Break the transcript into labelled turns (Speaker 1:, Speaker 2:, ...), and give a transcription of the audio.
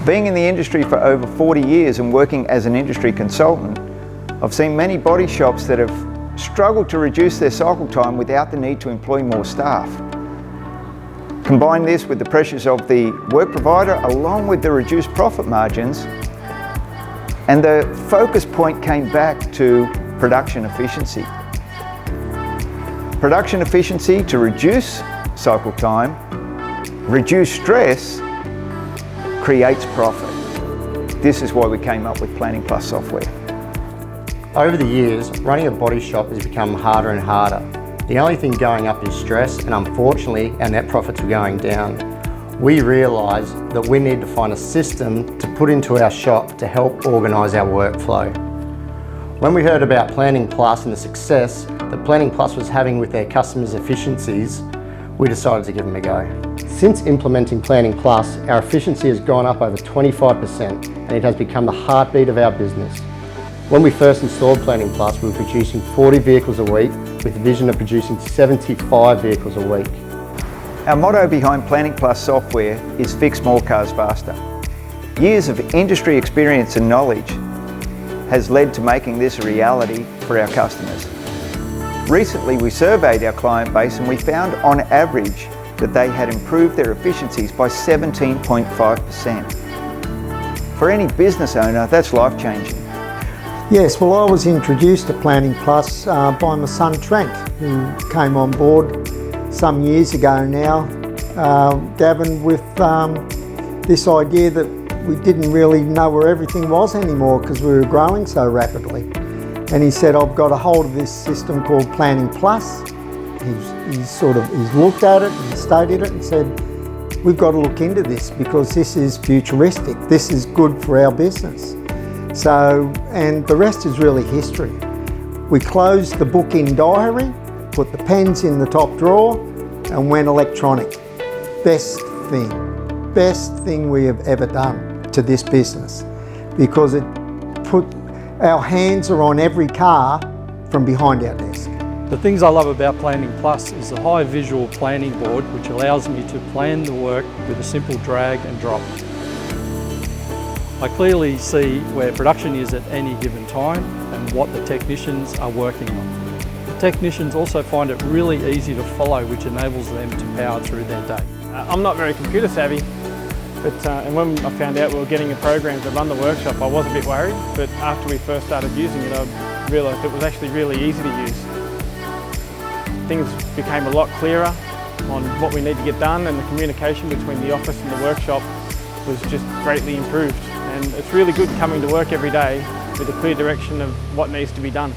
Speaker 1: Being in the industry for over 40 years and working as an industry consultant, I've seen many body shops that have struggled to reduce their cycle time without the need to employ more staff. Combine this with the pressures of the work provider along with the reduced profit margins, and the focus point came back to production efficiency. Production efficiency to reduce cycle time, reduce stress, creates profit. This is why we came up with Planning Plus software.
Speaker 2: Over the years, running a body shop has become harder and harder. The only thing going up is stress, and unfortunately our net profits were going down. We realised that we need to find a system to put into our shop to help organise our workflow. When we heard about Planning Plus and the success that Planning Plus was having with their customers' efficiencies, we decided to give them a go. Since implementing Planning Plus, our efficiency has gone up over 25% and it has become the heartbeat of our business. When we first installed Planning Plus, we were producing 40 vehicles a week with the vision of producing 75 vehicles a week.
Speaker 1: Our motto behind Planning Plus software is fix more cars faster. Years of industry experience and knowledge has led to making this a reality for our customers. Recently we surveyed our client base and we found on average that they had improved their efficiencies by 17.5%. For any business owner, that's life-changing.
Speaker 3: Yes, well, I was introduced to Planning Plus by my son Trent, who came on board some years ago now, Gavin, with this idea that we didn't really know where everything was anymore because we were growing so rapidly. And he said, I've got a hold of this system called Planning Plus. He's looked at it and studied it and said, we've got to look into this because this is futuristic. This is good for our business. So, and the rest is really history. We closed the book-in diary, put the pens in the top drawer and went electronic. Best thing we have ever done to this business, because our hands are on every car from behind our desk.
Speaker 4: The things I love about Planning Plus is the high visual planning board, which allows me to plan the work with a simple drag and drop. I clearly see where production is at any given time and what the technicians are working on. The technicians also find it really easy to follow, which enables them to power through their day.
Speaker 5: I'm not very computer savvy, and when I found out we were getting a program to run the workshop, I was a bit worried, but after we first started using it, I realised it was actually really easy to use. Things became a lot clearer on what we need to get done, and the communication between the office and the workshop was just greatly improved. And it's really good coming to work every day with a clear direction of what needs to be done.